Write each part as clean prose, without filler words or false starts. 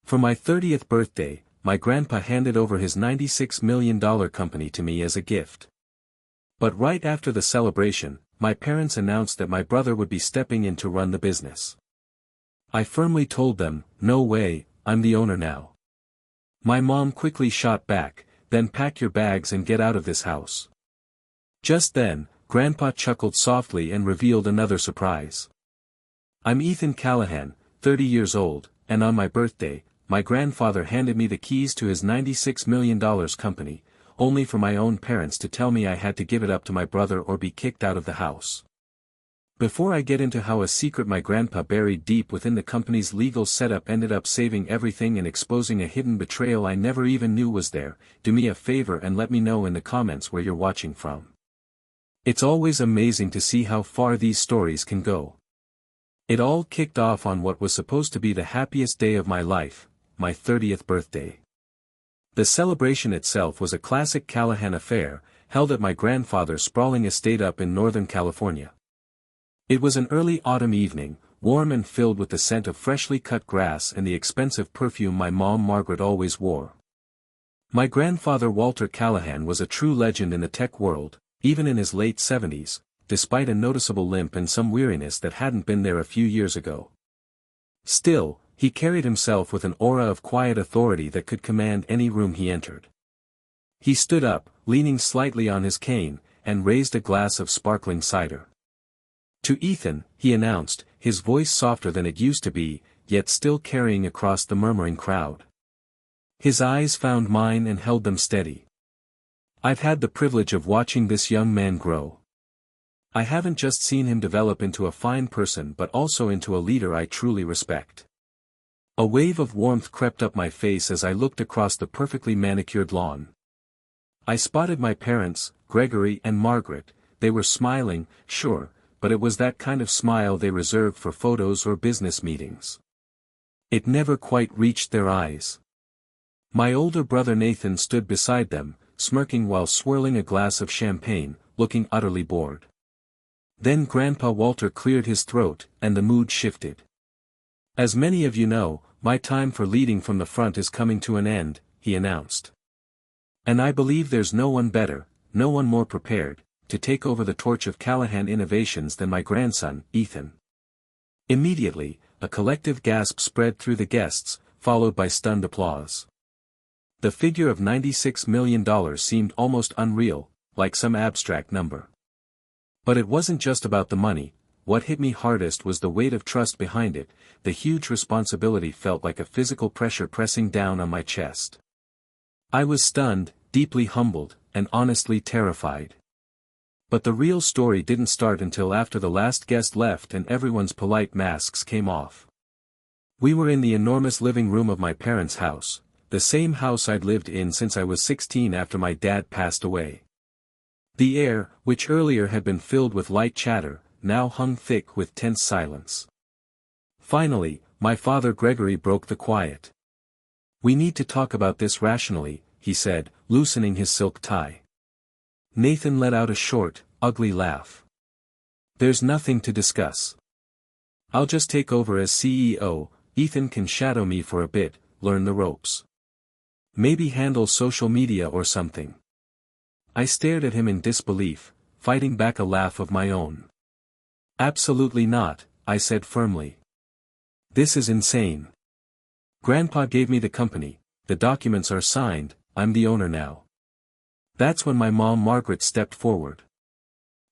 For my 30th birthday, my grandpa handed over his $96 million company to me as a gift. But right after the celebration, my parents announced that my brother would be stepping in to run the business. I firmly told them, "No way, I'm the owner now." My mom quickly shot back, "Then pack your bags and get out of this house." Just then, Grandpa chuckled softly and revealed another surprise. "I'm Ethan Callahan, 30 years old, and on my birthday, my grandfather handed me the keys to his $96 million company, only for my own parents to tell me I had to give it up to my brother or be kicked out of the house." Before I get into how a secret my grandpa buried deep within the company's legal setup ended up saving everything and exposing a hidden betrayal I never even knew was there, do me a favor and let me know in the comments where you're watching from. It's always amazing to see how far these stories can go. It all kicked off on what was supposed to be the happiest day of my life, my 30th birthday. The celebration itself was a classic Callahan affair, held at my grandfather's sprawling estate up in Northern California. It was an early autumn evening, warm and filled with the scent of freshly cut grass and the expensive perfume my mom Margaret always wore. My grandfather Walter Callahan was a true legend in the tech world, even in his late 70s, despite a noticeable limp and some weariness that hadn't been there a few years ago. Still, he carried himself with an aura of quiet authority that could command any room he entered. He stood up, leaning slightly on his cane, and raised a glass of sparkling cider. "To Ethan," he announced, his voice softer than it used to be, yet still carrying across the murmuring crowd. His eyes found mine and held them steady. "I've had the privilege of watching this young man grow. I haven't just seen him develop into a fine person but also into a leader I truly respect." A wave of warmth crept up my face as I looked across the perfectly manicured lawn. I spotted my parents, Gregory and Margaret. They were smiling, sure, but it was that kind of smile they reserved for photos or business meetings. It never quite reached their eyes. My older brother Nathan stood beside them, smirking while swirling a glass of champagne, looking utterly bored. Then Grandpa Walter cleared his throat, and the mood shifted. "As many of you know, my time for leading from the front is coming to an end," he announced. "And I believe there's no one better, no one more prepared, to take over the torch of Callahan Innovations than my grandson, Ethan." Immediately, a collective gasp spread through the guests, followed by stunned applause. The figure of $96 million seemed almost unreal, like some abstract number. But it wasn't just about the money. What hit me hardest was the weight of trust behind it. The huge responsibility felt like a physical pressure pressing down on my chest. I was stunned, deeply humbled, and honestly terrified. But the real story didn't start until after the last guest left and everyone's polite masks came off. We were in the enormous living room of my parents' house, the same house I'd lived in since I was 16 after my dad passed away. The air, which earlier had been filled with light chatter, now hung thick with tense silence. Finally, my father Gregory broke the quiet. "We need to talk about this rationally," he said, loosening his silk tie. Nathan let out a short, ugly laugh. "There's nothing to discuss. I'll just take over as CEO, Ethan can shadow me for a bit, learn the ropes. Maybe handle social media or something." I stared at him in disbelief, fighting back a laugh of my own. "Absolutely not," I said firmly. "This is insane. Grandpa gave me the company, the documents are signed, I'm the owner now." That's when my mom Margaret stepped forward.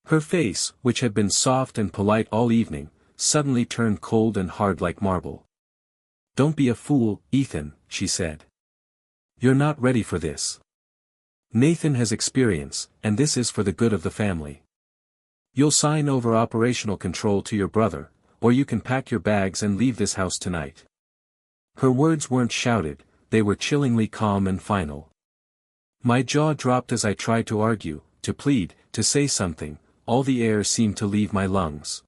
Her face, which had been soft and polite all evening, suddenly turned cold and hard like marble. "Don't be a fool, Ethan," she said. "You're not ready for this. Nathan has experience, and this is for the good of the family. You'll sign over operational control to your brother, or you can pack your bags and leave this house tonight." Her words weren't shouted, they were chillingly calm and final. My jaw dropped as I tried to argue, to plead, to say something. All the air seemed to leave my lungs.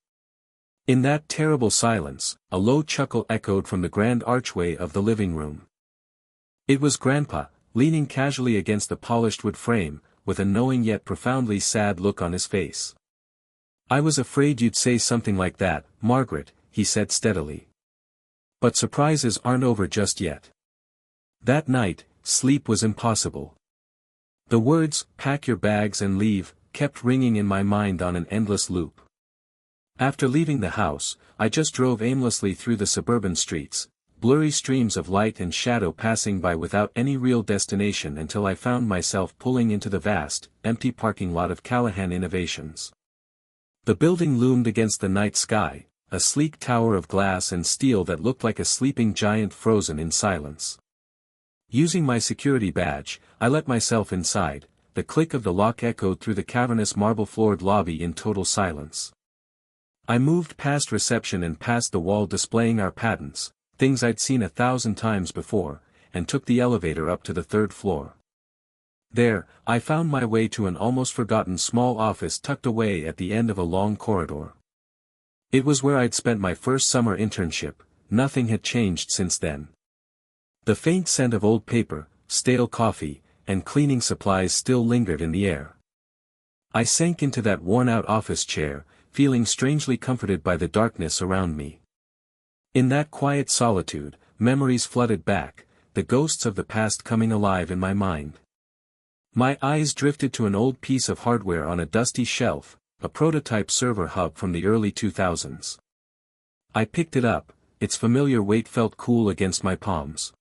In that terrible silence, a low chuckle echoed from the grand archway of the living room. It was Grandpa, leaning casually against the polished wood frame, with a knowing yet profoundly sad look on his face. "I was afraid you'd say something like that, Margaret," he said steadily. "But surprises aren't over just yet. That night, sleep was impossible. The words, "pack your bags and leave," kept ringing in my mind on an endless loop. After leaving the house, I just drove aimlessly through the suburban streets, blurry streams of light and shadow passing by without any real destination until I found myself pulling into the vast, empty parking lot of Callahan Innovations. The building loomed against the night sky, a sleek tower of glass and steel that looked like a sleeping giant frozen in silence. Using my security badge, I let myself inside. The click of the lock echoed through the cavernous marble-floored lobby in total silence. I moved past reception and past the wall displaying our patents, things I'd seen 1,000 times before, and took the elevator up to the 3rd floor. There, I found my way to an almost forgotten small office tucked away at the end of a long corridor. It was where I'd spent my first summer internship. Nothing had changed since then. The faint scent of old paper, stale coffee, and cleaning supplies still lingered in the air. I sank into that worn-out office chair, feeling strangely comforted by the darkness around me. In that quiet solitude, memories flooded back, the ghosts of the past coming alive in my mind. My eyes drifted to an old piece of hardware on a dusty shelf, a prototype server hub from the early 2000s. I picked it up, its familiar weight felt cool against my palms.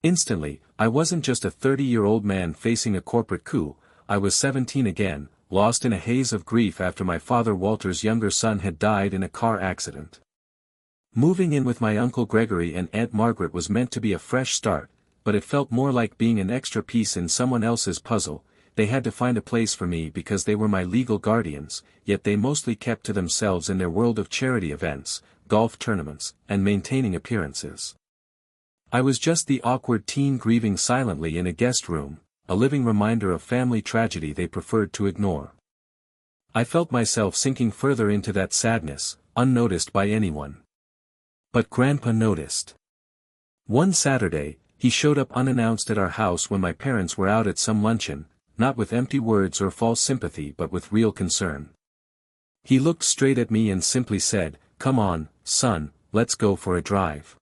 Instantly, I wasn't just a 30-year-old man facing a corporate coup, I was 17 again, lost in a haze of grief after my father Walter's younger son had died in a car accident. Moving in with my Uncle Gregory and Aunt Margaret was meant to be a fresh start, but it felt more like being an extra piece in someone else's puzzle. They had to find a place for me because they were my legal guardians, yet they mostly kept to themselves in their world of charity events, golf tournaments, and maintaining appearances. I was just the awkward teen grieving silently in a guest room, a living reminder of family tragedy they preferred to ignore. I felt myself sinking further into that sadness, unnoticed by anyone. But Grandpa noticed. One Saturday, he showed up unannounced at our house when my parents were out at some luncheon, not with empty words or false sympathy but with real concern. He looked straight at me and simply said, "Come on, son, let's go for a drive."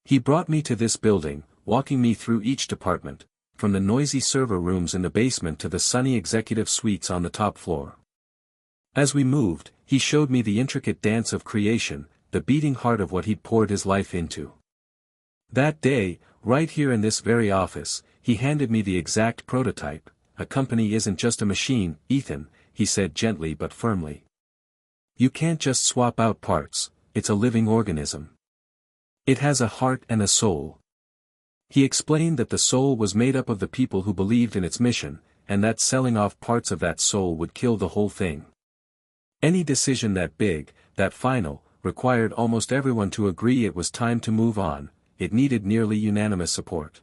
He brought me to this building, walking me through each department, from the noisy server rooms in the basement to the sunny executive suites on the top floor. As we moved, he showed me the intricate dance of creation, the beating heart of what he'd poured his life into. That day, right here in this very office, he handed me the exact prototype. "A company isn't just a machine, Ethan," he said gently but firmly. "You can't just swap out parts, it's a living organism. It has a heart and a soul." He explained that the soul was made up of the people who believed in its mission, and that selling off parts of that soul would kill the whole thing. Any decision that big, that final, required almost everyone to agree it was time to move on. It needed nearly unanimous support.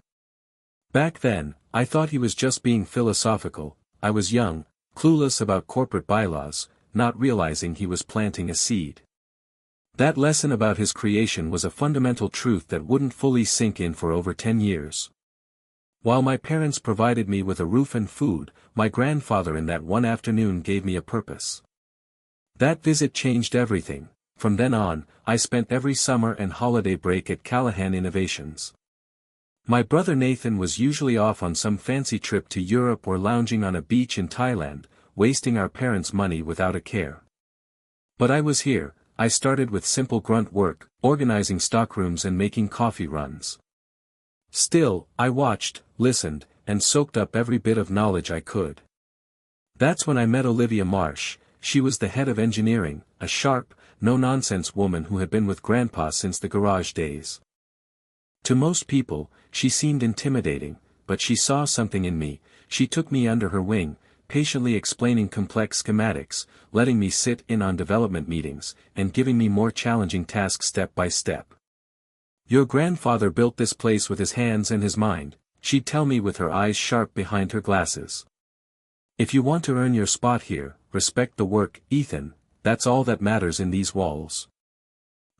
Back then, I thought he was just being philosophical. I was young, clueless about corporate bylaws, not realizing he was planting a seed. That lesson about his creation was a fundamental truth that wouldn't fully sink in for over 10 years. While my parents provided me with a roof and food, my grandfather in that one afternoon gave me a purpose. That visit changed everything. From then on, I spent every summer and holiday break at Callahan Innovations. My brother Nathan was usually off on some fancy trip to Europe or lounging on a beach in Thailand, wasting our parents' money without a care. But I was here. I started with simple grunt work, organizing stockrooms and making coffee runs. Still, I watched, listened, and soaked up every bit of knowledge I could. That's when I met Olivia Marsh. She was the head of engineering, a sharp, no-nonsense woman who had been with Grandpa since the garage days. To most people, she seemed intimidating, but she saw something in me. She took me under her wing, patiently explaining complex schematics, letting me sit in on development meetings, and giving me more challenging tasks step by step. "Your grandfather built this place with his hands and his mind," she'd tell me with her eyes sharp behind her glasses. "If you want to earn your spot here, respect the work, Ethan, that's all that matters in these walls."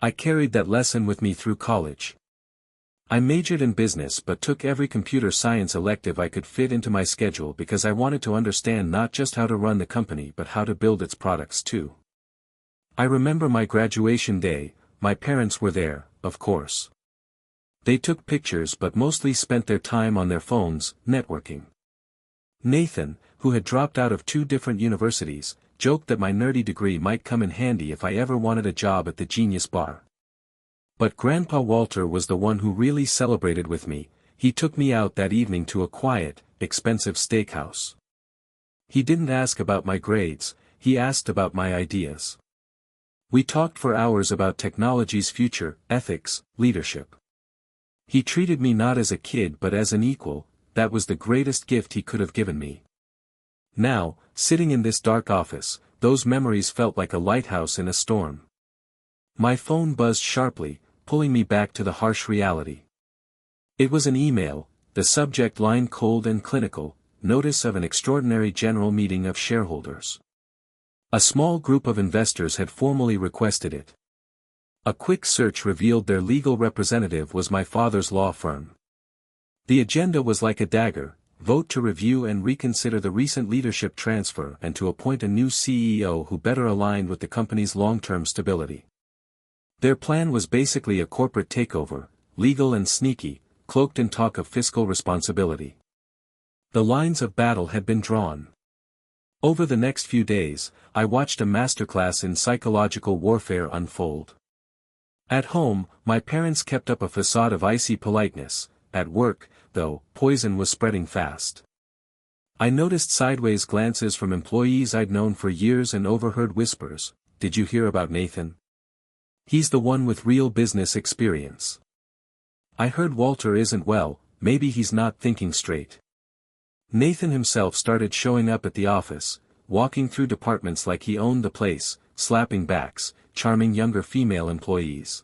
I carried that lesson with me through college. I majored in business but took every computer science elective I could fit into my schedule because I wanted to understand not just how to run the company but how to build its products too. I remember my graduation day. My parents were there, of course. They took pictures but mostly spent their time on their phones, networking. Nathan, who had dropped out of 2 different universities, joked that my nerdy degree might come in handy if I ever wanted a job at the Genius Bar. But Grandpa Walter was the one who really celebrated with me. He took me out that evening to a quiet, expensive steakhouse. He didn't ask about my grades, he asked about my ideas. We talked for hours about technology's future, ethics, leadership. He treated me not as a kid but as an equal. That was the greatest gift he could have given me. Now, sitting in this dark office, those memories felt like a lighthouse in a storm. My phone buzzed sharply, pulling me back to the harsh reality. It was an email, the subject line cold and clinical, notice of an extraordinary general meeting of shareholders. A small group of investors had formally requested it. A quick search revealed their legal representative was my father's law firm. The agenda was like a dagger: vote to review and reconsider the recent leadership transfer and to appoint a new CEO who better aligned with the company's long-term stability. Their plan was basically a corporate takeover, legal and sneaky, cloaked in talk of fiscal responsibility. The lines of battle had been drawn. Over the next few days, I watched a masterclass in psychological warfare unfold. At home, my parents kept up a facade of icy politeness. At work, though, poison was spreading fast. I noticed sideways glances from employees I'd known for years and overheard whispers, "Did you hear about Nathan? He's the one with real business experience. I heard Walter isn't well, maybe he's not thinking straight." Nathan himself started showing up at the office, walking through departments like he owned the place, slapping backs, charming younger female employees.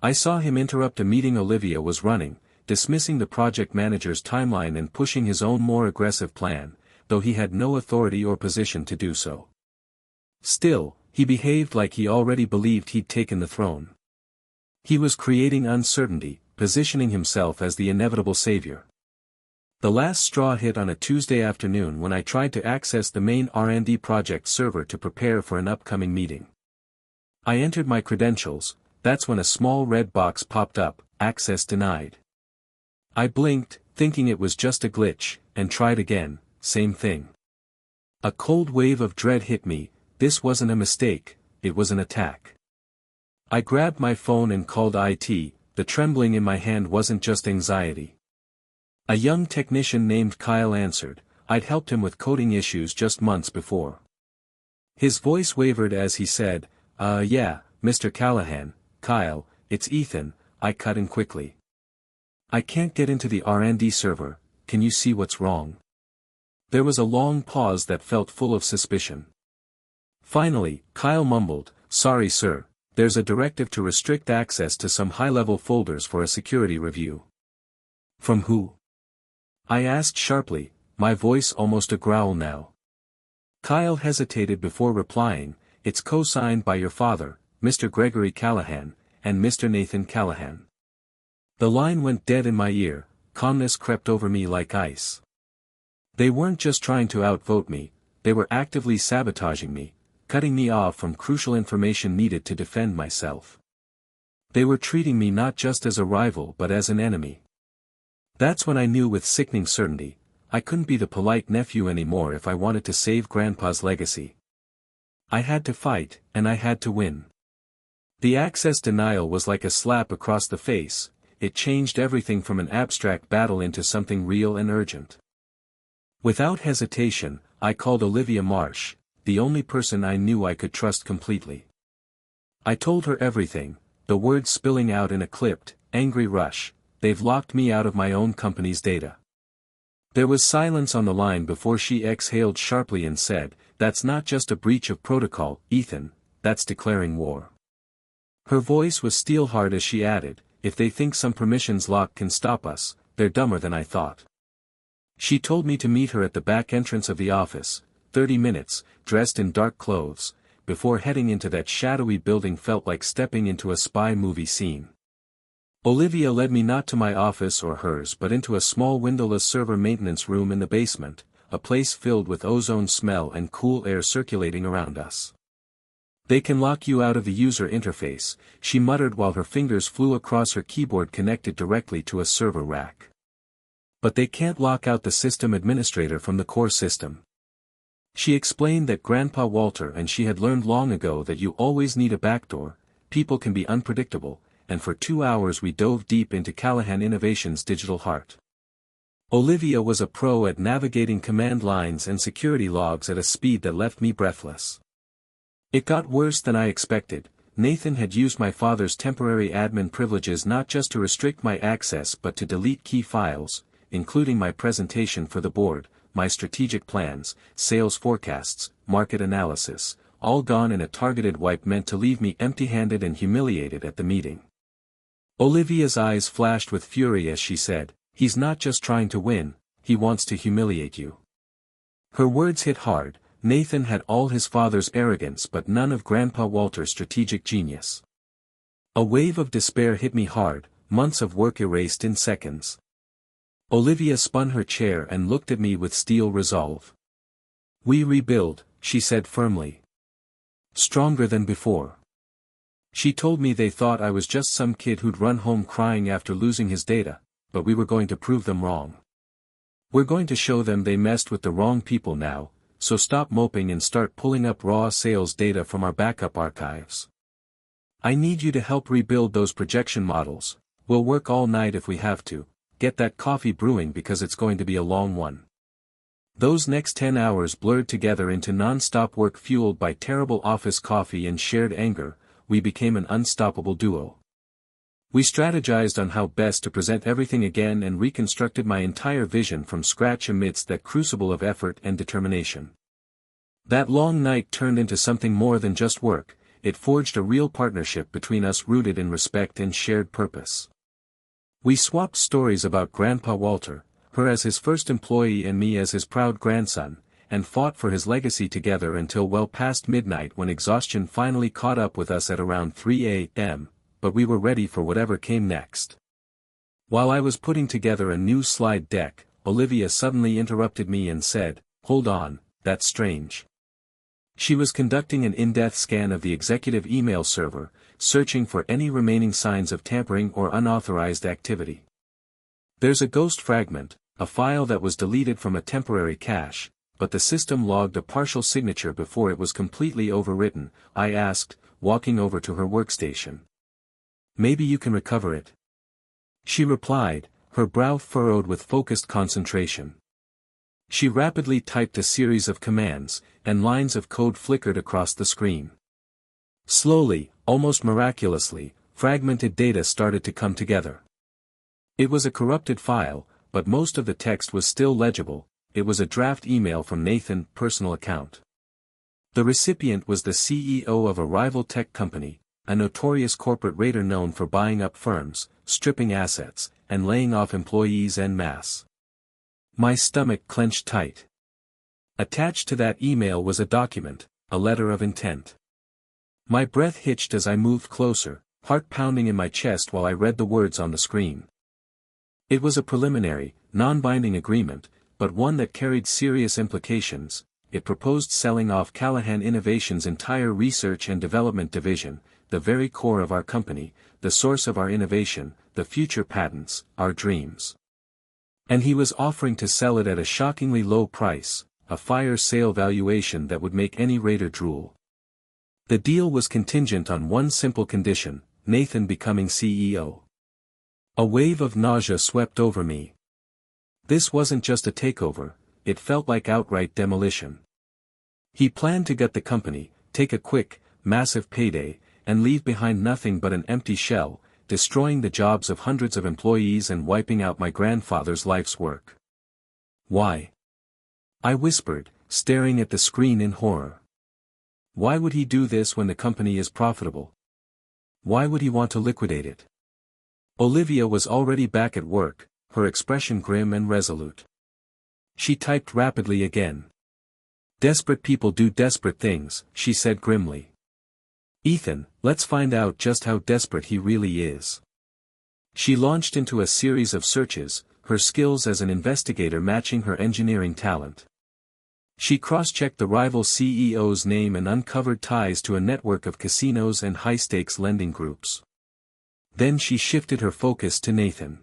I saw him interrupt a meeting Olivia was running, dismissing the project manager's timeline and pushing his own more aggressive plan, though he had no authority or position to do so. Still, he behaved like he already believed he'd taken the throne. He was creating uncertainty, positioning himself as the inevitable savior. The last straw hit on a Tuesday afternoon when I tried to access the main R&D project server to prepare for an upcoming meeting. I entered my credentials. That's when a small red box popped up, "Access denied." I blinked, thinking it was just a glitch, and tried again, same thing. A cold wave of dread hit me. This wasn't a mistake, it was an attack. I grabbed my phone and called IT. The trembling in my hand wasn't just anxiety. A young technician named Kyle answered. I'd helped him with coding issues just months before. His voice wavered as he said, Yeah, Mr. Callahan, Kyle, it's Ethan." I cut in quickly. "I can't get into the R&D server, can you see what's wrong?" There was a long pause that felt full of suspicion. Finally, Kyle mumbled, "Sorry sir, there's a directive to restrict access to some high-level folders for a security review." "From who?" I asked sharply, my voice almost a growl now. Kyle hesitated before replying, "It's co-signed by your father, Mr. Gregory Callahan, and Mr. Nathan Callahan." The line went dead in my ear, calmness crept over me like ice. They weren't just trying to outvote me, they were actively sabotaging me, cutting me off from crucial information needed to defend myself. They were treating me not just as a rival but as an enemy. That's when I knew with sickening certainty, I couldn't be the polite nephew anymore if I wanted to save Grandpa's legacy. I had to fight, and I had to win. The access denial was like a slap across the face. It changed everything from an abstract battle into something real and urgent. Without hesitation, I called Olivia Marsh, the only person I knew I could trust completely. I told her everything, the words spilling out in a clipped, angry rush. "They've locked me out of my own company's data." There was silence on the line before she exhaled sharply and said, "That's not just a breach of protocol, Ethan, that's declaring war." Her voice was steel-hard as she added, "If they think some permissions lock can stop us, they're dumber than I thought." She told me to meet her at the back entrance of the office, 30 minutes, dressed in dark clothes, before heading into that shadowy building felt like stepping into a spy movie scene. Olivia led me not to my office or hers but into a small windowless server maintenance room in the basement, a place filled with ozone smell and cool air circulating around us. They can lock you out of the user interface, she muttered while her fingers flew across her keyboard connected directly to a server rack. But they can't lock out the system administrator from the core system. She explained that Grandpa Walter and she had learned long ago that you always need a backdoor, people can be unpredictable, and for 2 hours we dove deep into Callahan Innovation's digital heart. Olivia was a pro at navigating command lines and security logs at a speed that left me breathless. It got worse than I expected. Nathan had used my father's temporary admin privileges not just to restrict my access but to delete key files, including my presentation for the board, my strategic plans, sales forecasts, market analysis, all gone in a targeted wipe meant to leave me empty-handed and humiliated at the meeting. Olivia's eyes flashed with fury as she said, "He's not just trying to win, he wants to humiliate you." Her words hit hard. Nathan had all his father's arrogance but none of Grandpa Walter's strategic genius. A wave of despair hit me hard, months of work erased in seconds. Olivia spun her chair and looked at me with steel resolve. "We rebuild," she said firmly. "Stronger than before." She told me they thought I was just some kid who'd run home crying after losing his data, but we were going to prove them wrong. "We're going to show them they messed with the wrong people now, so stop moping and start pulling up raw sales data from our backup archives. I need you to help rebuild those projection models. We'll work all night if we have to. Get that coffee brewing because it's going to be a long one." Those next 10 hours blurred together into non-stop work fueled by terrible office coffee and shared anger. We became an unstoppable duo. We strategized on how best to present everything again and reconstructed my entire vision from scratch amidst that crucible of effort and determination. That long night turned into something more than just work. It forged a real partnership between us rooted in respect and shared purpose. We swapped stories about Grandpa Walter, her as his first employee and me as his proud grandson, and fought for his legacy together until well past midnight when exhaustion finally caught up with us at around 3 a.m., but we were ready for whatever came next. While I was putting together a new slide deck, Olivia suddenly interrupted me and said, "Hold on, that's strange." She was conducting an in-depth scan of the executive email server, searching for any remaining signs of tampering or unauthorized activity. "There's a ghost fragment, a file that was deleted from a temporary cache, but the system logged a partial signature before it was completely overwritten," I asked, walking over to her workstation. "Maybe you can recover it?" She replied, her brow furrowed with focused concentration. She rapidly typed a series of commands, and lines of code flickered across the screen. Slowly, almost miraculously, fragmented data started to come together. It was a corrupted file, but most of the text was still legible. It was a draft email from Nathan's personal account. The recipient was the CEO of a rival tech company, a notorious corporate raider known for buying up firms, stripping assets, and laying off employees en masse. My stomach clenched tight. Attached to that email was a document, a letter of intent. My breath hitched as I moved closer, heart pounding in my chest while I read the words on the screen. It was a preliminary, non-binding agreement, but one that carried serious implications. It proposed selling off Callahan Innovation's entire research and development division, the very core of our company, the source of our innovation, the future patents, our dreams. And he was offering to sell it at a shockingly low price, a fire sale valuation that would make any raider drool. The deal was contingent on one simple condition: Nathan becoming CEO. A wave of nausea swept over me. This wasn't just a takeover, it felt like outright demolition. He planned to gut the company, take a quick, massive payday, and leave behind nothing but an empty shell, destroying the jobs of hundreds of employees and wiping out my grandfather's life's work. "Why?" I whispered, staring at the screen in horror. Why would he do this when the company is profitable? Why would he want to liquidate it? Olivia was already back at work, her expression grim and resolute. She typed rapidly again. "Desperate people do desperate things," she said grimly. "Ethan, let's find out just how desperate he really is." She launched into a series of searches, her skills as an investigator matching her engineering talent. She cross-checked the rival CEO's name and uncovered ties to a network of casinos and high-stakes lending groups. Then she shifted her focus to Nathan.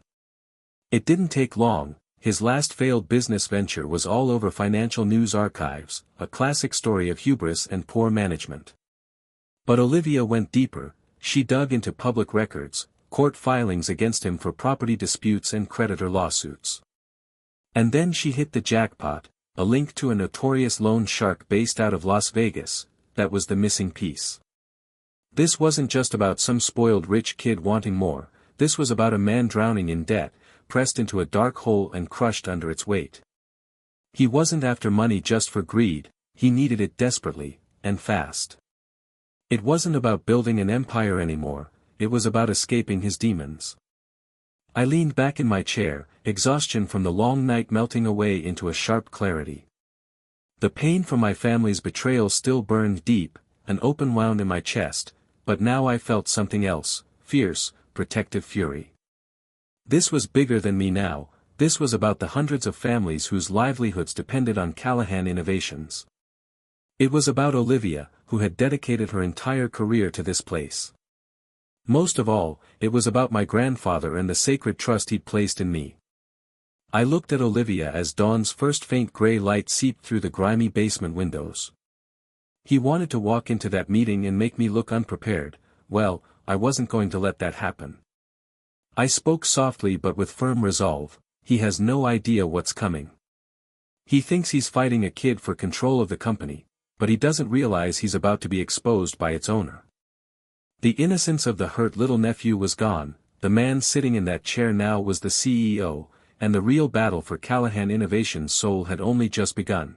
It didn't take long. His last failed business venture was all over financial news archives, a classic story of hubris and poor management. But Olivia went deeper. She dug into public records, court filings against him for property disputes and creditor lawsuits. And then she hit the jackpot, a link to a notorious loan shark based out of Las Vegas. That was the missing piece. This wasn't just about some spoiled rich kid wanting more, this was about a man drowning in debt, pressed into a dark hole and crushed under its weight. He wasn't after money just for greed, he needed it desperately, and fast. It wasn't about building an empire anymore, it was about escaping his demons. I leaned back in my chair, exhaustion from the long night melting away into a sharp clarity. The pain from my family's betrayal still burned deep, an open wound in my chest, but now I felt something else, fierce, protective fury. This was bigger than me now, this was about the hundreds of families whose livelihoods depended on Callahan Innovations. It was about Olivia, who had dedicated her entire career to this place. Most of all, it was about my grandfather and the sacred trust he'd placed in me. I looked at Olivia as dawn's first faint gray light seeped through the grimy basement windows. He wanted to walk into that meeting and make me look unprepared. Well, I wasn't going to let that happen. I spoke softly but with firm resolve. He has no idea what's coming. He thinks he's fighting a kid for control of the company, but he doesn't realize he's about to be exposed by its owner. The innocence of the hurt little nephew was gone, the man sitting in that chair now was the CEO, and the real battle for Callahan Innovations' soul had only just begun.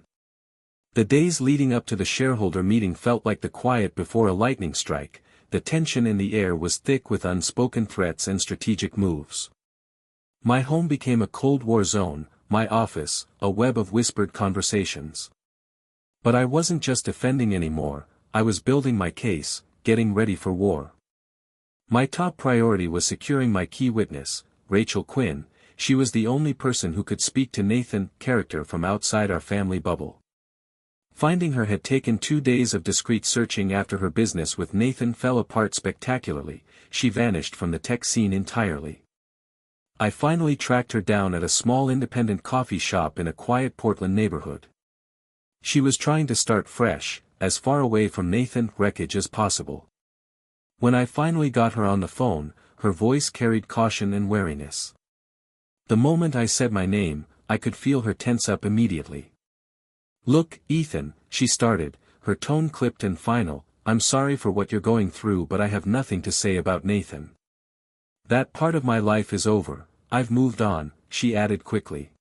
The days leading up to the shareholder meeting felt like the quiet before a lightning strike. The tension in the air was thick with unspoken threats and strategic moves. My home became a Cold War zone, my office, a web of whispered conversations. But I wasn't just defending anymore, I was building my case, getting ready for war. My top priority was securing my key witness, Rachel Quinn. She was the only person who could speak to Nathan, character from outside our family bubble. Finding her had taken 2 days of discreet searching after her business with Nathan fell apart spectacularly. She vanished from the tech scene entirely. I finally tracked her down at a small independent coffee shop in a quiet Portland neighborhood. She was trying to start fresh, as far away from Nathan wreckage as possible. When I finally got her on the phone, her voice carried caution and wariness. The moment I said my name, I could feel her tense up immediately. "Look, Ethan," she started, her tone clipped and final, "I'm sorry for what you're going through but I have nothing to say about Nathan. That part of my life is over, I've moved on," she added quickly.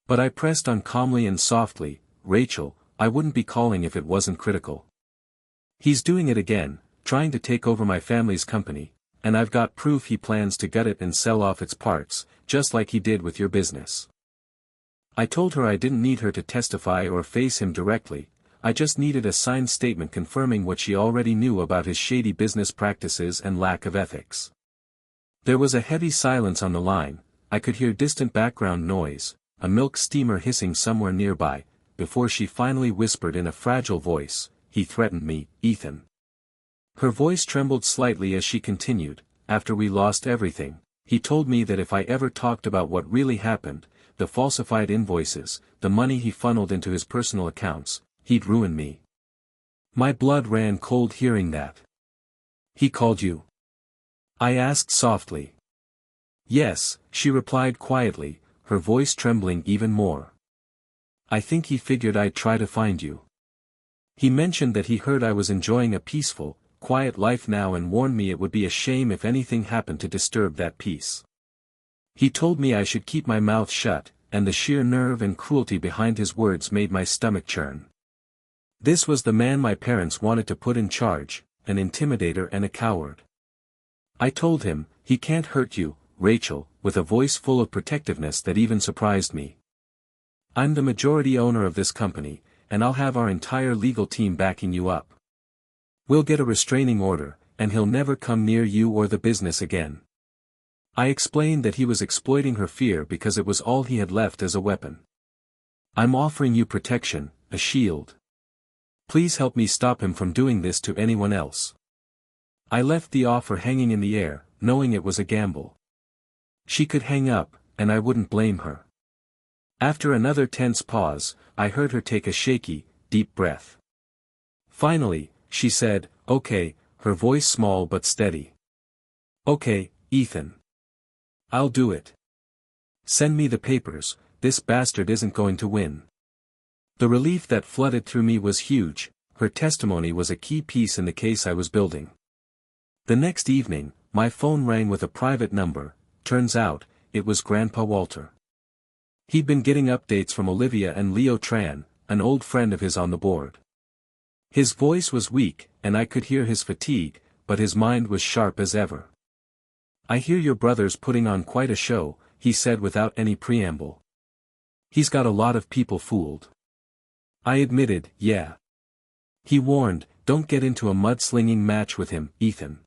But I pressed on calmly and softly, "Rachel, I wouldn't be calling if it wasn't critical. He's doing it again, trying to take over my family's company, and I've got proof he plans to gut it and sell off its parts, just like he did with your business." I told her I didn't need her to testify or face him directly, I just needed a signed statement confirming what she already knew about his shady business practices and lack of ethics. There was a heavy silence on the line. I could hear distant background noise, a milk steamer hissing somewhere nearby, before she finally whispered in a fragile voice, "He threatened me, Ethan." Her voice trembled slightly as she continued, "After we lost everything, he told me that if I ever talked about what really happened, the falsified invoices, the money he funneled into his personal accounts, he'd ruin me." My blood ran cold hearing that. "He called you?" I asked softly. "Yes," she replied quietly, her voice trembling even more. "I think he figured I'd try to find you. He mentioned that he heard I was enjoying a peaceful, quiet life now and warned me it would be a shame if anything happened to disturb that peace. He told me I should keep my mouth shut, and the sheer nerve and cruelty behind his words made my stomach churn. This was the man my parents wanted to put in charge, an intimidator and a coward. I told him, "He can't hurt you, Rachel," with a voice full of protectiveness that even surprised me. "I'm the majority owner of this company, and I'll have our entire legal team backing you up. We'll get a restraining order, and he'll never come near you or the business again." I explained that he was exploiting her fear because it was all he had left as a weapon. "I'm offering you protection, a shield. Please help me stop him from doing this to anyone else. I left the offer hanging in the air, knowing it was a gamble. She could hang up, and I wouldn't blame her. After another tense pause, I heard her take a shaky, deep breath. Finally, she said, "Okay," her voice small but steady. "Okay, Ethan. I'll do it. Send me the papers, this bastard isn't going to win." The relief that flooded through me was huge. Her testimony was a key piece in the case I was building. The next evening, my phone rang with a private number. Turns out, it was Grandpa Walter. He'd been getting updates from Olivia and Leo Tran, an old friend of his on the board. His voice was weak, and I could hear his fatigue, but his mind was sharp as ever. "I hear your brother's putting on quite a show," he said without any preamble. "He's got a lot of people fooled." I admitted, "Yeah." He warned, "Don't get into a mudslinging match with him, Ethan."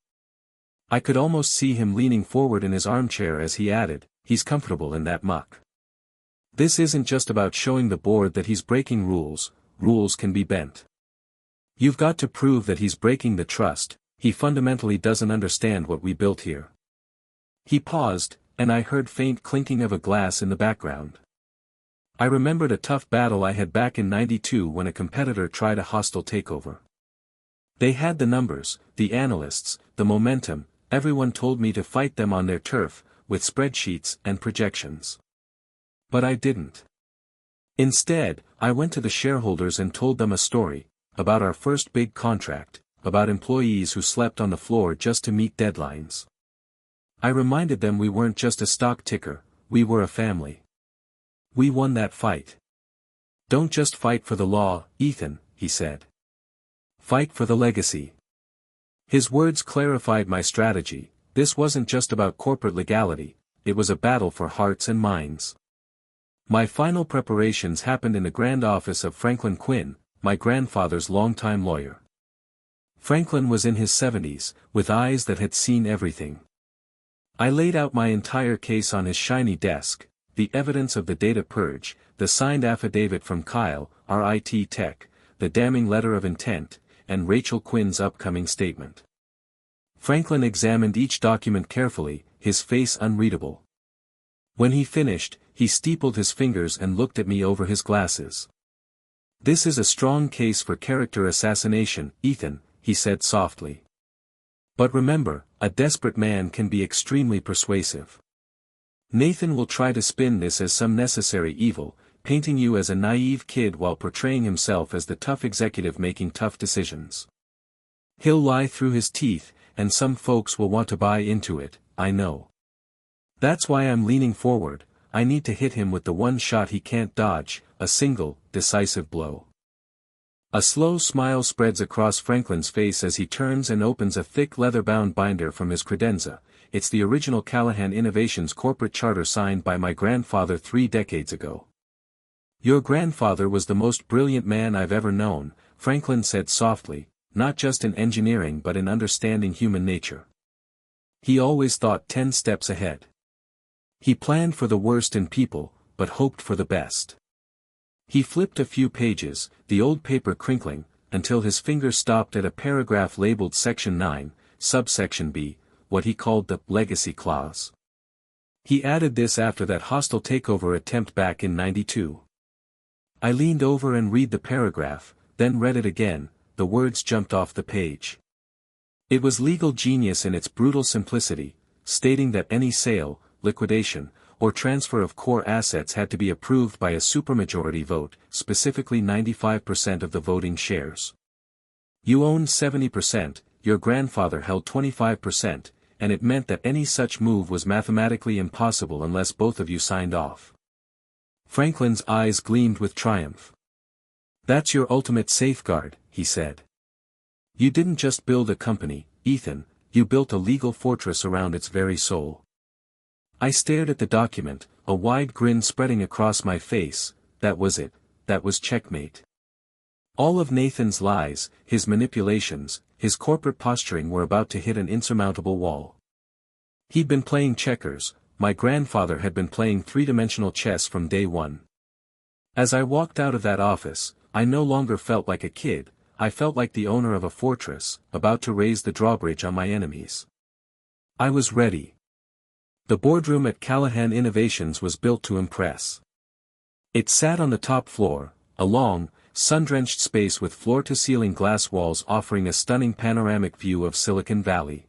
I could almost see him leaning forward in his armchair as he added, "He's comfortable in that muck. This isn't just about showing the board that he's breaking rules, rules can be bent. You've got to prove that he's breaking the trust, he fundamentally doesn't understand what we built here." He paused, and I heard faint clinking of a glass in the background. I remembered a tough battle I had back in '92 when a competitor tried a hostile takeover. They had the numbers, the analysts, the momentum, everyone told me to fight them on their turf, with spreadsheets and projections. But I didn't. Instead, I went to the shareholders and told them a story, about our first big contract, about employees who slept on the floor just to meet deadlines. I reminded them we weren't just a stock ticker, we were a family. We won that fight. "Don't just fight for the law, Ethan," he said. "Fight for the legacy." His words clarified my strategy. This wasn't just about corporate legality, it was a battle for hearts and minds. My final preparations happened in the grand office of Franklin Quinn, my grandfather's longtime lawyer. Franklin was in his 70s, with eyes that had seen everything. I laid out my entire case on his shiny desk, the evidence of the data purge, the signed affidavit from Kyle, our IT tech, the damning letter of intent, and Rachel Quinn's upcoming statement. Franklin examined each document carefully, his face unreadable. When he finished, he steepled his fingers and looked at me over his glasses. "This is a strong case for character assassination, Ethan," he said softly. "But remember, a desperate man can be extremely persuasive. Nathan will try to spin this as some necessary evil, painting you as a naive kid while portraying himself as the tough executive making tough decisions. He'll lie through his teeth, and some folks will want to buy into it, I know. That's why I'm leaning forward, I need to hit him with the one shot he can't dodge, a single, decisive blow." A slow smile spreads across Franklin's face as he turns and opens a thick leather-bound binder from his credenza. It's the original Callahan Innovations corporate charter signed by my grandfather 3 decades ago. "Your grandfather was the most brilliant man I've ever known," Franklin said softly, "not just in engineering but in understanding human nature. He always thought 10 steps ahead. He planned for the worst in people, but hoped for the best." He flipped a few pages, the old paper crinkling, until his finger stopped at a paragraph labeled Section 9, subsection B, what he called the legacy clause. He added this after that hostile takeover attempt back in '92. I leaned over and read the paragraph, then read it again, the words jumped off the page. It was legal genius in its brutal simplicity, stating that any sale, liquidation, or transfer of core assets had to be approved by a supermajority vote, specifically 95% of the voting shares. You owned 70%, your grandfather held 25%, and it meant that any such move was mathematically impossible unless both of you signed off. Franklin's eyes gleamed with triumph. "That's your ultimate safeguard," he said. "You didn't just build a company, Ethan, you built a legal fortress around its very soul." I stared at the document, a wide grin spreading across my face. That was it, that was checkmate. All of Nathan's lies, his manipulations, his corporate posturing were about to hit an insurmountable wall. He'd been playing checkers, my grandfather had been playing three-dimensional chess from day one. As I walked out of that office, I no longer felt like a kid, I felt like the owner of a fortress, about to raise the drawbridge on my enemies. I was ready. The boardroom at Callahan Innovations was built to impress. It sat on the top floor, a long, sun-drenched space with floor-to-ceiling glass walls offering a stunning panoramic view of Silicon Valley.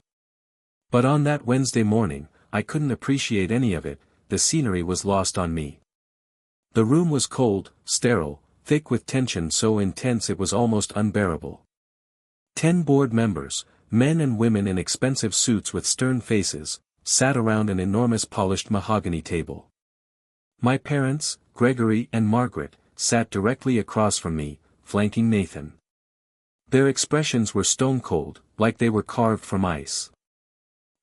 But on that Wednesday morning, I couldn't appreciate any of it, the scenery was lost on me. The room was cold, sterile, thick with tension so intense it was almost unbearable. 10 board members, men and women in expensive suits with stern faces, sat around an enormous polished mahogany table. My parents, Gregory and Margaret, sat directly across from me, flanking Nathan. Their expressions were stone-cold, like they were carved from ice.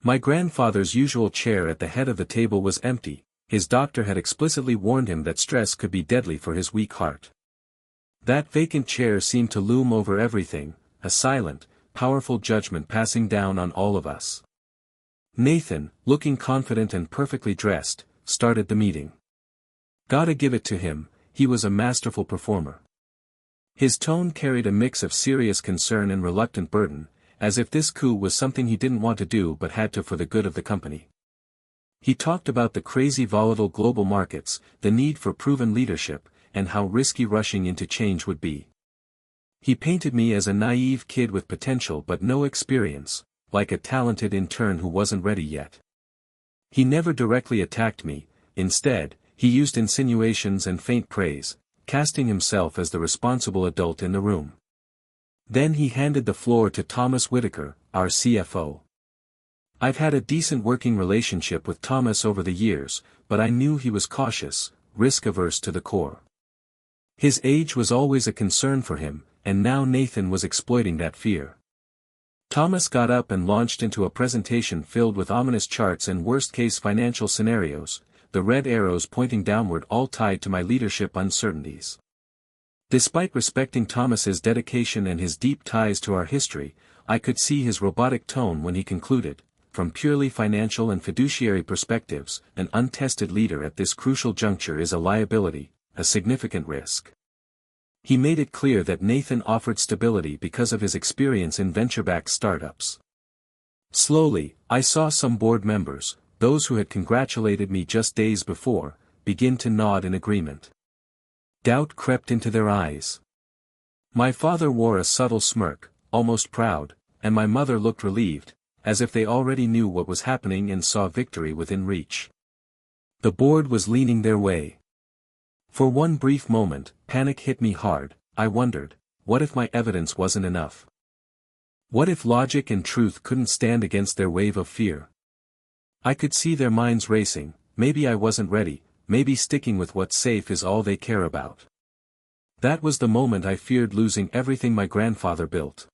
My grandfather's usual chair at the head of the table was empty, his doctor had explicitly warned him that stress could be deadly for his weak heart. That vacant chair seemed to loom over everything, a silent, powerful judgment passing down on all of us. Nathan, looking confident and perfectly dressed, started the meeting. Gotta give it to him, he was a masterful performer. His tone carried a mix of serious concern and reluctant burden, as if this coup was something he didn't want to do but had to for the good of the company. He talked about the crazy volatile global markets, the need for proven leadership, and how risky rushing into change would be. He painted me as a naive kid with potential but no experience, like a talented intern who wasn't ready yet. He never directly attacked me, instead, he used insinuations and faint praise, casting himself as the responsible adult in the room. Then he handed the floor to Thomas Whitaker, our CFO. I've had a decent working relationship with Thomas over the years, but I knew he was cautious, risk-averse to the core. His age was always a concern for him, and now Nathan was exploiting that fear. Thomas got up and launched into a presentation filled with ominous charts and worst-case financial scenarios, the red arrows pointing downward all tied to my leadership uncertainties. Despite respecting Thomas's dedication and his deep ties to our history, I could see his robotic tone when he concluded, from purely financial and fiduciary perspectives, an untested leader at this crucial juncture is a liability, a significant risk. He made it clear that Nathan offered stability because of his experience in venture-backed startups. Slowly, I saw some board members, those who had congratulated me just days before, begin to nod in agreement. Doubt crept into their eyes. My father wore a subtle smirk, almost proud, and my mother looked relieved, as if they already knew what was happening and saw victory within reach. The board was leaning their way. For one brief moment, panic hit me hard. I wondered, what if my evidence wasn't enough? What if logic and truth couldn't stand against their wave of fear? I could see their minds racing, maybe I wasn't ready, maybe sticking with what's safe is all they care about. That was the moment I feared losing everything my grandfather built.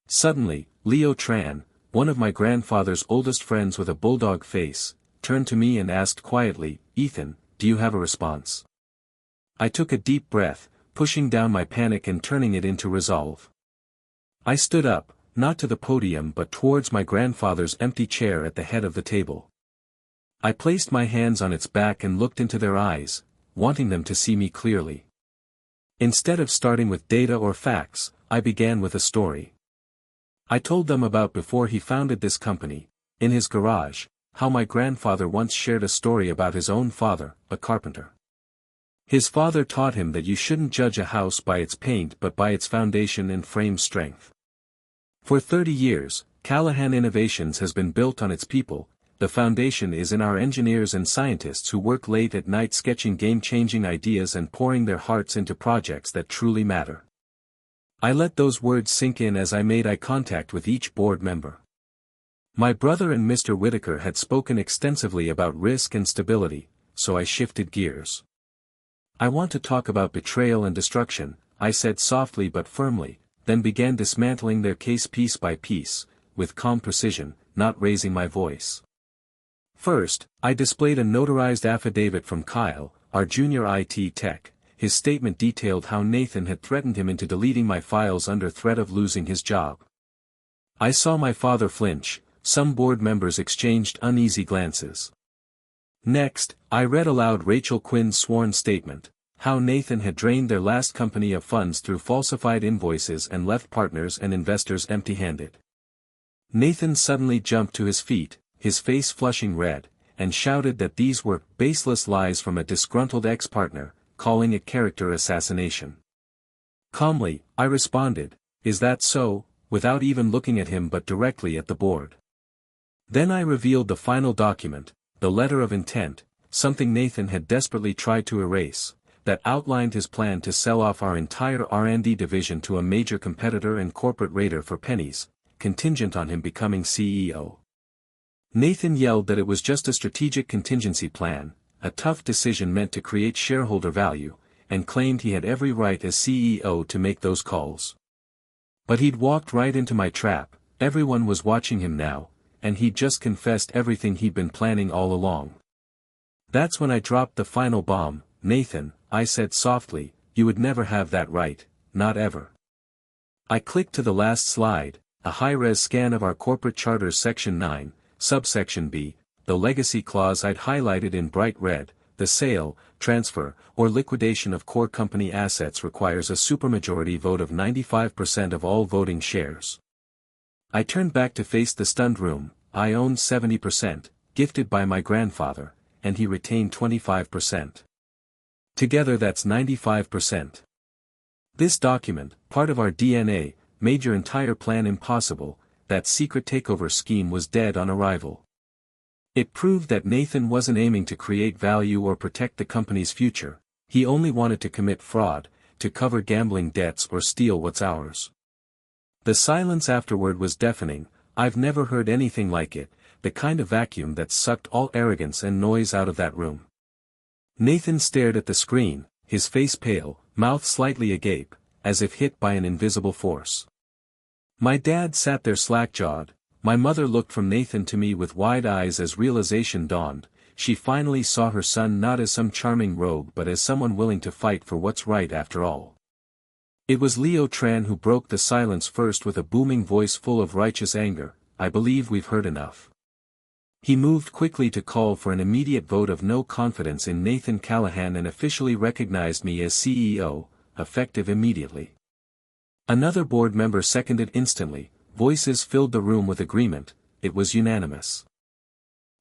Suddenly, Leo Tran, one of my grandfather's oldest friends with a bulldog face, turned to me and asked quietly, "Ethan, do you have a response?" I took a deep breath, pushing down my panic and turning it into resolve. I stood up, not to the podium but towards my grandfather's empty chair at the head of the table. I placed my hands on its back and looked into their eyes, wanting them to see me clearly. Instead of starting with data or facts, I began with a story. I told them about before he founded this company, in his garage, how my grandfather once shared a story about his own father, a carpenter. His father taught him that you shouldn't judge a house by its paint but by its foundation and frame strength. For 30 years, Callahan Innovations has been built on its people. The foundation is in our engineers and scientists who work late at night sketching game-changing ideas and pouring their hearts into projects that truly matter. I let those words sink in as I made eye contact with each board member. My brother and Mr. Whitaker had spoken extensively about risk and stability, so I shifted gears. "I want to talk about betrayal and destruction," I said softly but firmly, then began dismantling their case piece by piece, with calm precision, not raising my voice. First, I displayed a notarized affidavit from Kyle, our junior IT tech. His statement detailed how Nathan had threatened him into deleting my files under threat of losing his job. I saw my father flinch, some board members exchanged uneasy glances. Next, I read aloud Rachel Quinn's sworn statement, how Nathan had drained their last company of funds through falsified invoices and left partners and investors empty-handed. Nathan suddenly jumped to his feet, his face flushing red, and shouted that these were baseless lies from a disgruntled ex-partner, calling it character assassination. Calmly, I responded, "Is that so?" without even looking at him but directly at the board. Then I revealed the final document, the letter of intent, something Nathan had desperately tried to erase, that outlined his plan to sell off our entire R&D division to a major competitor and corporate raider for pennies, contingent on him becoming CEO. Nathan yelled that it was just a strategic contingency plan, a tough decision meant to create shareholder value, and claimed he had every right as CEO to make those calls. But he'd walked right into my trap, everyone was watching him now, and he'd just confessed everything he'd been planning all along. That's when I dropped the final bomb. "Nathan," I said softly, "you would never have that right, not ever." I clicked to the last slide, a high-res scan of our corporate charter's Section 9, Subsection B, the legacy clause I'd highlighted in bright red. The sale, transfer, or liquidation of core company assets requires a supermajority vote of 95% of all voting shares. I turned back to face the stunned room. I owned 70%, gifted by my grandfather, and he retained 25%. Together that's 95%. This document, part of our DNA, made your entire plan impossible. That secret takeover scheme was dead on arrival. It proved that Nathan wasn't aiming to create value or protect the company's future, he only wanted to commit fraud, to cover gambling debts or steal what's ours. The silence afterward was deafening. I've never heard anything like it, the kind of vacuum that sucked all arrogance and noise out of that room. Nathan stared at the screen, his face pale, mouth slightly agape, as if hit by an invisible force. My dad sat there slack-jawed. My mother looked from Nathan to me with wide eyes as realization dawned. She finally saw her son not as some charming rogue but as someone willing to fight for what's right after all. It was Leo Tran who broke the silence first with a booming voice full of righteous anger. "I believe we've heard enough." He moved quickly to call for an immediate vote of no confidence in Nathan Callahan and officially recognized me as CEO, effective immediately. Another board member seconded instantly. Voices filled the room with agreement. It was unanimous.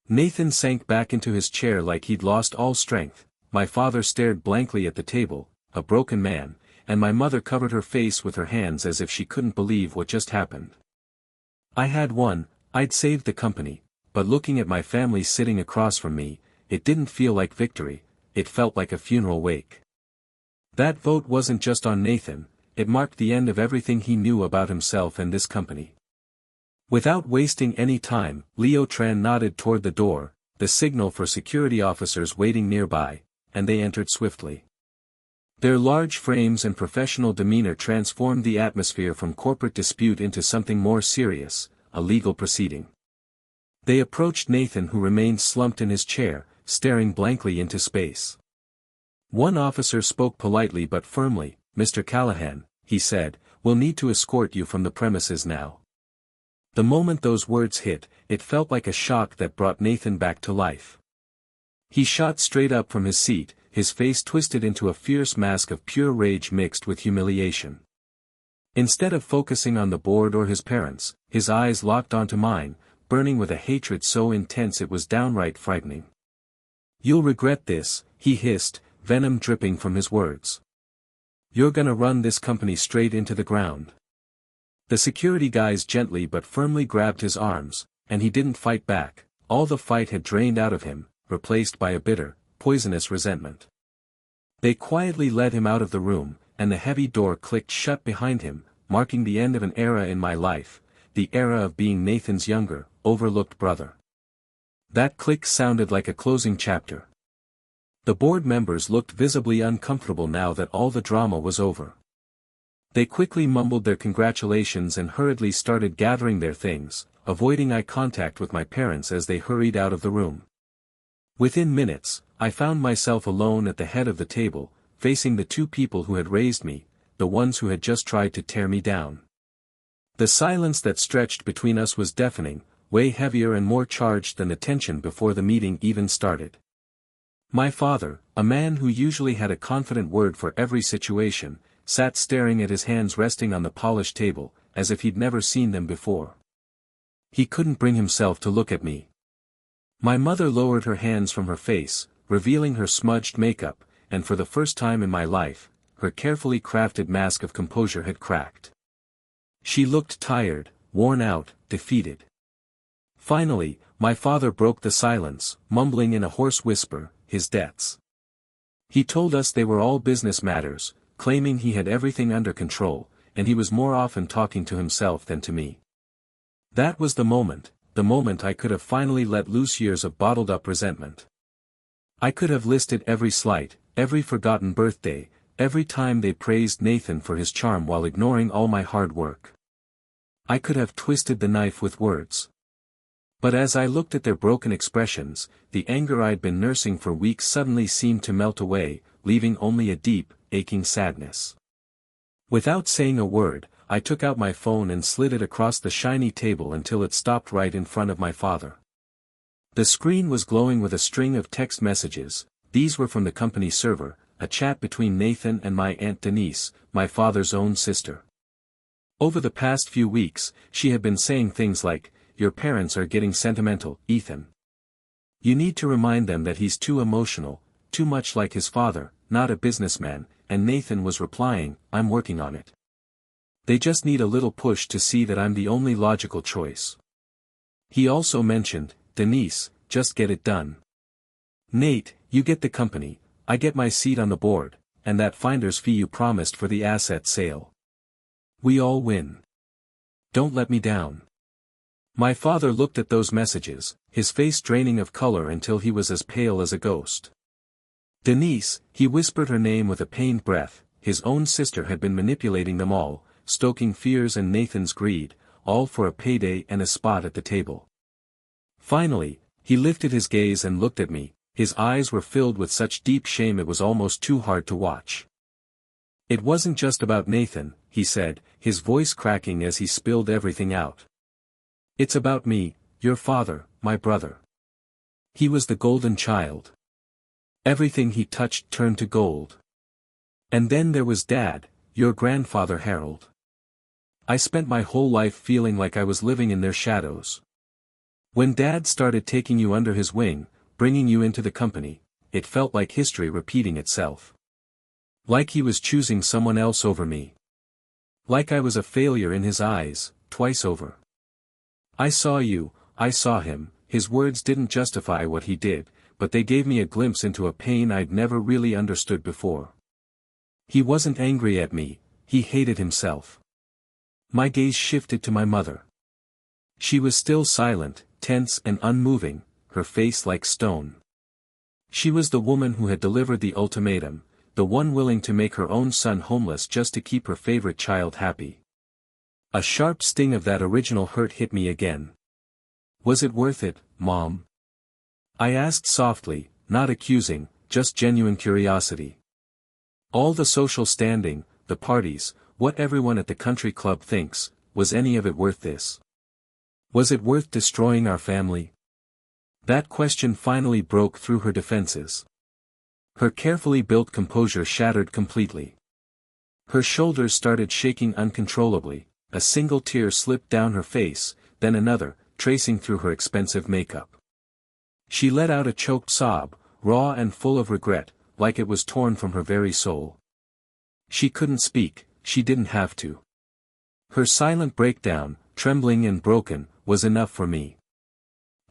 Nathan sank back into his chair like he'd lost all strength. My father stared blankly at the table, a broken man, and my mother covered her face with her hands as if she couldn't believe what just happened. I had won, I'd saved the company, but looking at my family sitting across from me, it didn't feel like victory, it felt like a funeral wake. That vote wasn't just on Nathan, it marked the end of everything he knew about himself and this company. Without wasting any time, Leo Tran nodded toward the door, the signal for security officers waiting nearby, and they entered swiftly. Their large frames and professional demeanor transformed the atmosphere from corporate dispute into something more serious, a legal proceeding. They approached Nathan, who remained slumped in his chair, staring blankly into space. One officer spoke politely but firmly. "Mr. Callahan," he said, "we'll need to escort you from the premises now." The moment those words hit, it felt like a shock that brought Nathan back to life. He shot straight up from his seat, his face twisted into a fierce mask of pure rage mixed with humiliation. Instead of focusing on the board or his parents, his eyes locked onto mine, burning with a hatred so intense it was downright frightening. "You'll regret this," he hissed, venom dripping from his words. "You're gonna run this company straight into the ground." The security guys gently but firmly grabbed his arms, and he didn't fight back. All the fight had drained out of him, replaced by a bitter, poisonous resentment. They quietly led him out of the room, and the heavy door clicked shut behind him, marking the end of an era in my life, the era of being Nathan's younger, overlooked brother. That click sounded like a closing chapter. The board members looked visibly uncomfortable now that all the drama was over. They quickly mumbled their congratulations and hurriedly started gathering their things, avoiding eye contact with my parents as they hurried out of the room. Within minutes, I found myself alone at the head of the table, facing the two people who had raised me, the ones who had just tried to tear me down. The silence that stretched between us was deafening, way heavier and more charged than the tension before the meeting even started. My father, a man who usually had a confident word for every situation, sat staring at his hands resting on the polished table, as if he'd never seen them before. He couldn't bring himself to look at me. My mother lowered her hands from her face, revealing her smudged makeup, and for the first time in my life, her carefully crafted mask of composure had cracked. She looked tired, worn out, defeated. Finally, my father broke the silence, mumbling in a hoarse whisper, his debts. He told us they were all business matters, claiming he had everything under control, and he was more often talking to himself than to me. That was the moment I could have finally let loose years of bottled-up resentment. I could have listed every slight, every forgotten birthday, every time they praised Nathan for his charm while ignoring all my hard work. I could have twisted the knife with words. But as I looked at their broken expressions, the anger I'd been nursing for weeks suddenly seemed to melt away, leaving only a deep, aching sadness. Without saying a word, I took out my phone and slid it across the shiny table until it stopped right in front of my father. The screen was glowing with a string of text messages. These were from the company server, a chat between Nathan and my Aunt Denise, my father's own sister. Over the past few weeks, she had been saying things like, "Your parents are getting sentimental, Ethan. You need to remind them that he's too emotional, too much like his father, not a businessman," and Nathan was replying, "I'm working on it. They just need a little push to see that I'm the only logical choice." He also mentioned, "Denise, just get it done. Nate, you get the company, I get my seat on the board, and that finder's fee you promised for the asset sale. We all win. Don't let me down." My father looked at those messages, his face draining of color until he was as pale as a ghost. Denise, he whispered her name with a pained breath. His own sister had been manipulating them all, stoking fears and Nathan's greed, all for a payday and a spot at the table. Finally, he lifted his gaze and looked at me, his eyes were filled with such deep shame it was almost too hard to watch. "It wasn't just about Nathan," he said, his voice cracking as he spilled everything out. "It's about me, your father, my brother. He was the golden child. Everything he touched turned to gold. And then there was Dad, your grandfather Harold. I spent my whole life feeling like I was living in their shadows. When Dad started taking you under his wing, bringing you into the company, it felt like history repeating itself. Like he was choosing someone else over me. Like I was a failure in his eyes, twice over. I saw you, I saw him." His words didn't justify what he did, but they gave me a glimpse into a pain I'd never really understood before. He wasn't angry at me, he hated himself. My gaze shifted to my mother. She was still silent, tense and unmoving, her face like stone. She was the woman who had delivered the ultimatum, the one willing to make her own son homeless just to keep her favorite child happy. A sharp sting of that original hurt hit me again. "Was it worth it, Mom?" I asked softly, not accusing, just genuine curiosity. All the social standing, the parties, what everyone at the country club thinks, was any of it worth this? Was it worth destroying our family? That question finally broke through her defenses. Her carefully built composure shattered completely. Her shoulders started shaking uncontrollably. A single tear slipped down her face, then another, tracing through her expensive makeup. She let out a choked sob, raw and full of regret, like it was torn from her very soul. She couldn't speak, she didn't have to. Her silent breakdown, trembling and broken, was enough for me.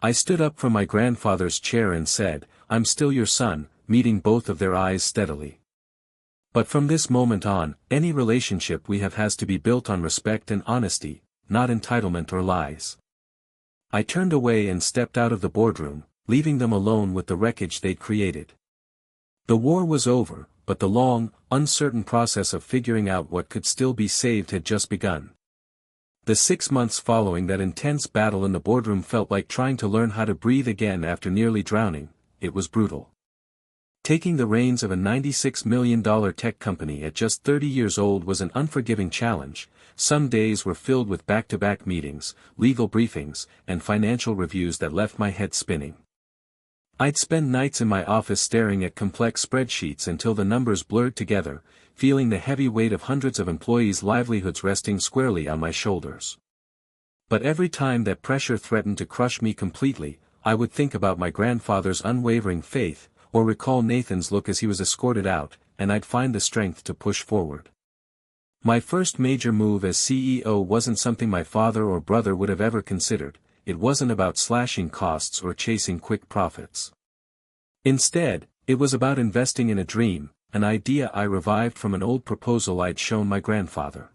I stood up from my grandfather's chair and said, "I'm still your son," meeting both of their eyes steadily. "But from this moment on, any relationship we have has to be built on respect and honesty, not entitlement or lies." I turned away and stepped out of the boardroom, leaving them alone with the wreckage they'd created. The war was over, but the long, uncertain process of figuring out what could still be saved had just begun. The 6 months following that intense battle in the boardroom felt like trying to learn how to breathe again after nearly drowning. It was brutal. Taking the reins of a $96 million tech company at just 30 years old was an unforgiving challenge. Some days were filled with back-to-back meetings, legal briefings, and financial reviews that left my head spinning. I'd spend nights in my office staring at complex spreadsheets until the numbers blurred together, feeling the heavy weight of hundreds of employees' livelihoods resting squarely on my shoulders. But every time that pressure threatened to crush me completely, I would think about my grandfather's unwavering faith, or recall Nathan's look as he was escorted out, and I'd find the strength to push forward. My first major move as CEO wasn't something my father or brother would have ever considered. It wasn't about slashing costs or chasing quick profits. Instead, it was about investing in a dream, an idea I revived from an old proposal I'd shown my grandfather.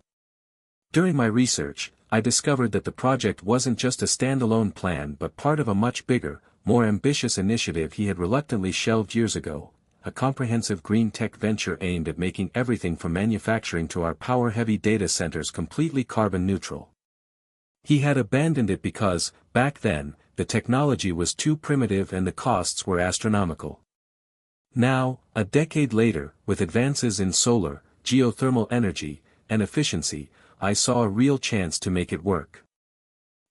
During my research, I discovered that the project wasn't just a standalone plan but part of a much bigger, more ambitious initiative he had reluctantly shelved years ago, a comprehensive green tech venture aimed at making everything from manufacturing to our power-heavy data centers completely carbon neutral. He had abandoned it because, back then, the technology was too primitive and the costs were astronomical. Now, a decade later, with advances in solar, geothermal energy, and efficiency, I saw a real chance to make it work.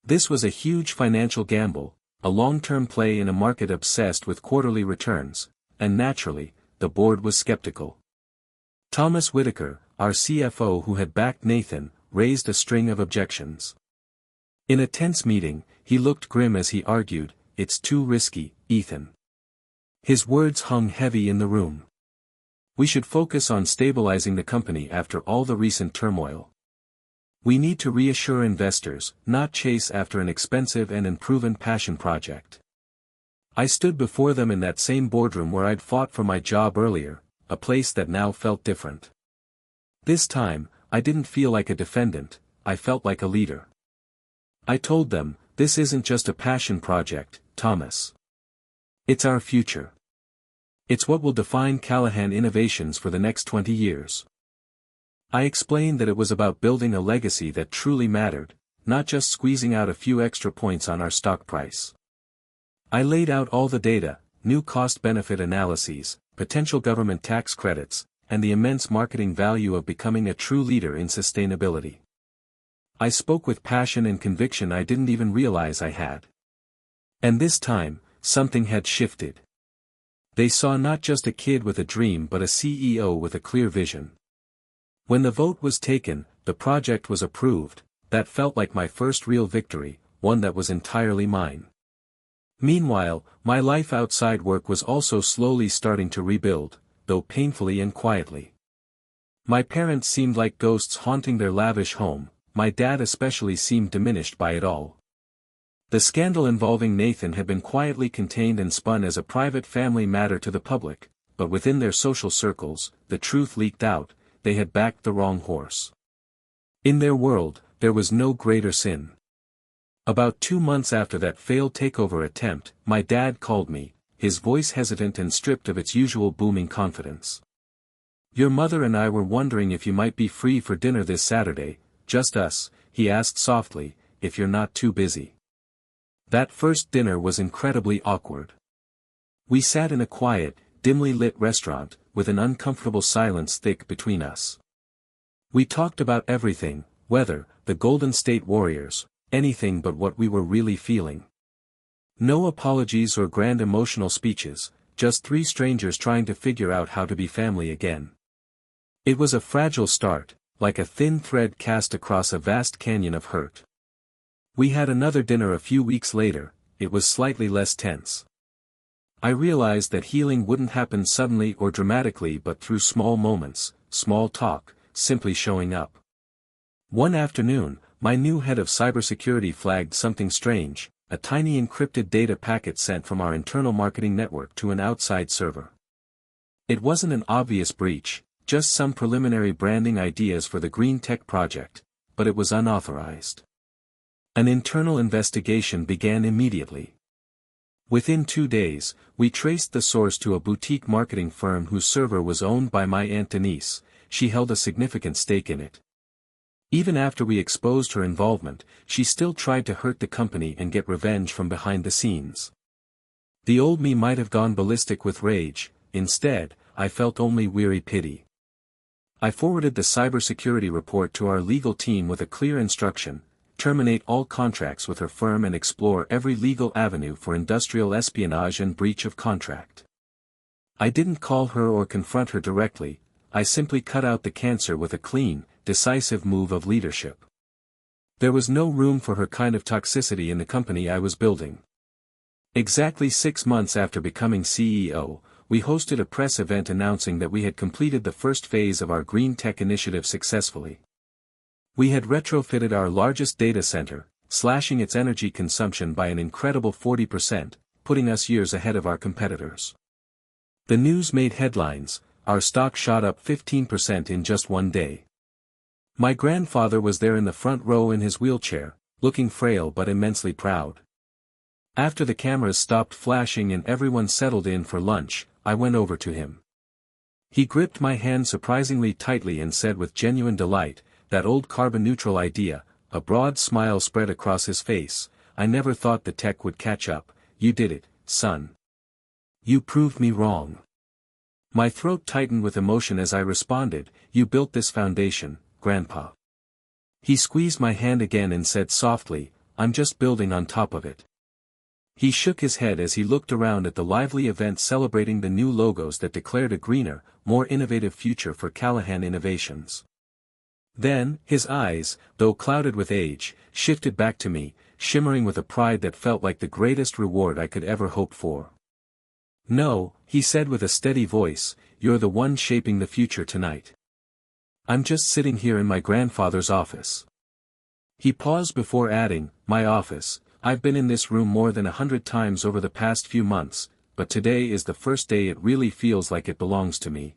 This was a huge financial gamble, a long-term play in a market obsessed with quarterly returns, and naturally, the board was skeptical. Thomas Whitaker, our CFO who had backed Nathan, raised a string of objections. In a tense meeting, he looked grim as he argued, "It's too risky, Ethan." His words hung heavy in the room. "We should focus on stabilizing the company after all the recent turmoil. We need to reassure investors, not chase after an expensive and unproven passion project." I stood before them in that same boardroom where I'd fought for my job earlier, a place that now felt different. This time, I didn't feel like a defendant, I felt like a leader. I told them, "This isn't just a passion project, Thomas. It's our future. It's what will define Callahan Innovations for the next 20 years. I explained that it was about building a legacy that truly mattered, not just squeezing out a few extra points on our stock price. I laid out all the data, new cost-benefit analyses, potential government tax credits, and the immense marketing value of becoming a true leader in sustainability. I spoke with passion and conviction I didn't even realize I had. And this time, something had shifted. They saw not just a kid with a dream but a CEO with a clear vision. When the vote was taken, the project was approved. That felt like my first real victory, one that was entirely mine. Meanwhile, my life outside work was also slowly starting to rebuild, though painfully and quietly. My parents seemed like ghosts haunting their lavish home, my dad especially seemed diminished by it all. The scandal involving Nathan had been quietly contained and spun as a private family matter to the public, but within their social circles, the truth leaked out, they had backed the wrong horse. In their world, there was no greater sin. About 2 months after that failed takeover attempt, my dad called me, his voice hesitant and stripped of its usual booming confidence. "Your mother and I were wondering if you might be free for dinner this Saturday, just us," he asked softly, "if you're not too busy." That first dinner was incredibly awkward. We sat in a quiet, dimly lit restaurant, with an uncomfortable silence thick between us. We talked about everything, weather, the Golden State Warriors, anything but what we were really feeling. No apologies or grand emotional speeches, just 3 strangers trying to figure out how to be family again. It was a fragile start, like a thin thread cast across a vast canyon of hurt. We had another dinner a few weeks later, it was slightly less tense. I realized that healing wouldn't happen suddenly or dramatically but through small moments, small talk, simply showing up. One afternoon, my new head of cybersecurity flagged something strange, a tiny encrypted data packet sent from our internal marketing network to an outside server. It wasn't an obvious breach, just some preliminary branding ideas for the green tech project, but it was unauthorized. An internal investigation began immediately. Within 2 days, we traced the source to a boutique marketing firm whose server was owned by my Aunt Denise. She held a significant stake in it. Even after we exposed her involvement, she still tried to hurt the company and get revenge from behind the scenes. The old me might have gone ballistic with rage, instead, I felt only weary pity. I forwarded the cybersecurity report to our legal team with a clear instruction: terminate all contracts with her firm and explore every legal avenue for industrial espionage and breach of contract. I didn't call her or confront her directly, I simply cut out the cancer with a clean, decisive move of leadership. There was no room for her kind of toxicity in the company I was building. Exactly 6 months after becoming CEO, we hosted a press event announcing that we had completed the first phase of our green tech initiative successfully. We had retrofitted our largest data center, slashing its energy consumption by an incredible 40%, putting us years ahead of our competitors. The news made headlines, our stock shot up 15% in just one day. My grandfather was there in the front row in his wheelchair, looking frail but immensely proud. After the cameras stopped flashing and everyone settled in for lunch, I went over to him. He gripped my hand surprisingly tightly and said with genuine delight, "That old carbon-neutral idea," a broad smile spread across his face, "I never thought the tech would catch up, you did it, son. You proved me wrong." My throat tightened with emotion as I responded, "You built this foundation, Grandpa." He squeezed my hand again and said softly, "I'm just building on top of it." He shook his head as he looked around at the lively event celebrating the new logos that declared a greener, more innovative future for Callahan Innovations. Then, his eyes, though clouded with age, shifted back to me, shimmering with a pride that felt like the greatest reward I could ever hope for. "No," he said with a steady voice, "you're the one shaping the future tonight. I'm just sitting here in my grandfather's office." He paused before adding, "My office. I've been in this room more than 100 times over the past few months, but today is the first day it really feels like it belongs to me."